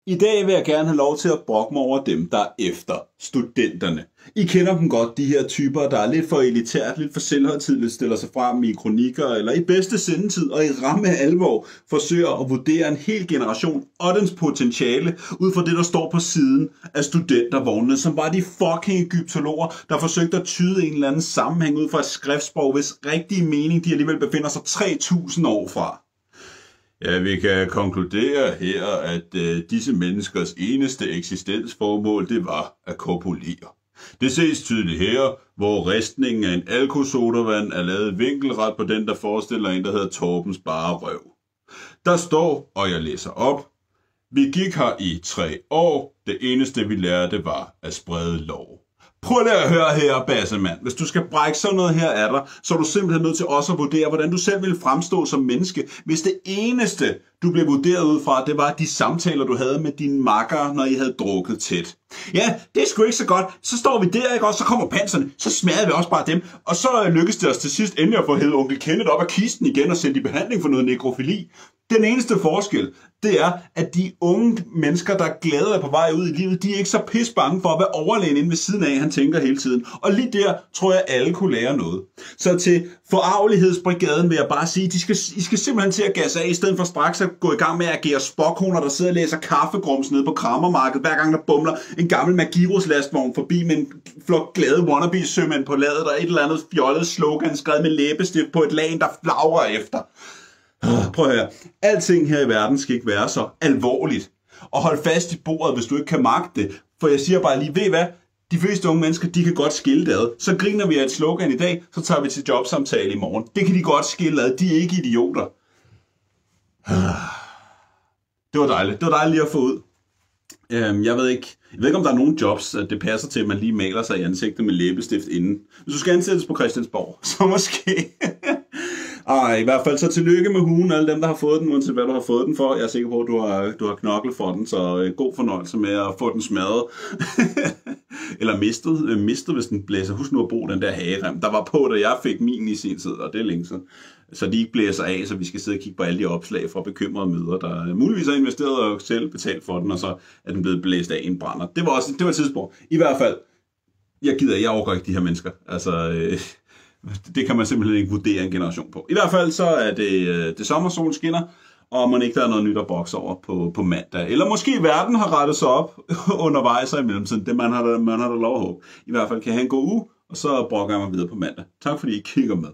I dag vil jeg gerne have lov til at brokke mig over dem, der er efter studenterne. I kender dem godt, de her typer, der er lidt for elitært, lidt for selvhøjtideligt, stiller sig frem i kronikker, eller i bedste sendetid og i ramme alvor forsøger at vurdere en hel generation og dens potentiale ud fra det, der står på siden af studentervognene, som var de fucking egyptologer, der forsøgte at tyde en eller anden sammenhæng ud fra et skriftsprog, hvis rigtige mening de alligevel befinder sig 3000 år fra. Ja, vi kan konkludere her, at disse menneskers eneste eksistensformål, det var at kopulere. Det ses tydeligt her, hvor ristningen af en alkosodavand er lavet vinkelret på den, der forestiller en, der hedder Torbens bare røv. Der står, og jeg læser op: vi gik her i 3 år. Det eneste vi lærte var at sprede lov. Prøv lige at høre her, Bassemand. Hvis du skal brække sådan noget her af dig, så er du simpelthen nødt til også at vurdere, hvordan du selv vil fremstå som menneske, hvis det eneste, du blev vurderet ud fra, det var de samtaler, du havde med dine makkere, når I havde drukket tæt. Ja, det er sgu ikke så godt. Så står vi der, ikke? Og så kommer panserne, så smadrer vi også bare dem. Og så lykkes det os til sidst endelig at få hævet onkel Kenneth op af kisten igen og sendt i behandling for noget nekrofili. Den eneste forskel, det er, at de unge mennesker, der glæder er på vej ud i livet, de er ikke så pis bange for at være overlegen inde ved siden af, han tænker hele tiden. Og lige der tror jeg, alle kunne lære noget. Så til forarvelighedsbrigaden vil jeg bare sige, I skal simpelthen til at gasse af, i stedet for straks at gå i gang med at agere spokkoner, der sidder og læser kaffegrums nede på krammermarkedet, hver gang der bumler en gammel Magirus-lastvogn forbi med en flok glade wannabe-sømænd på ladet, og et eller andet fjollet slogan skrevet med læbestift på et lagen, der flagrer efter. Prøv at høre. Alting her i verden skal ikke være så alvorligt. Og hold fast i bordet, hvis du ikke kan magte det. For jeg siger bare lige, ved hvad? De fleste unge mennesker, de kan godt skille det ad. Så griner vi af et slogan i dag, så tager vi til jobsamtale i morgen. Det kan de godt skille ad. De er ikke idioter. Det var dejligt. Det var dejligt lige at få ud. Jeg ved ikke, om der er nogen jobs, at det passer til, at man lige maler sig i ansigtet med læbestift inden. Hvis du skal ansættes på Christiansborg, så måske. I hvert fald så tillykke med hugen, alle dem, der har fået den, uanset hvad du har fået den for. Jeg er sikker på, at du har knoklet for den, så god fornøjelse med at få den smadret. Eller mistet, hvis den blæser. Husk nu at bruge den der hagerem, der var på, da jeg fik min i sin tid, og det er længe siden. Så de ikke blæser af, så vi skal sidde og kigge på alle de opslag fra bekymrede mødre, der muligvis har investeret og selv betalt for den, og så er den blevet blæst af en brænder. Det var et tidspunkt. I hvert fald, jeg overgår ikke de her mennesker. Altså, det kan man simpelthen ikke vurdere en generation på. I hvert fald så er det sommersolen skinner, og man ikke der er noget nyt at bokse over på mandag. Eller måske verden har rettet sig op undervejs og i mellemtiden. Det man har da lov at håbe. I hvert fald kan jeg have en god uge, og så brokker jeg mig videre på mandag. Tak fordi I kigger med.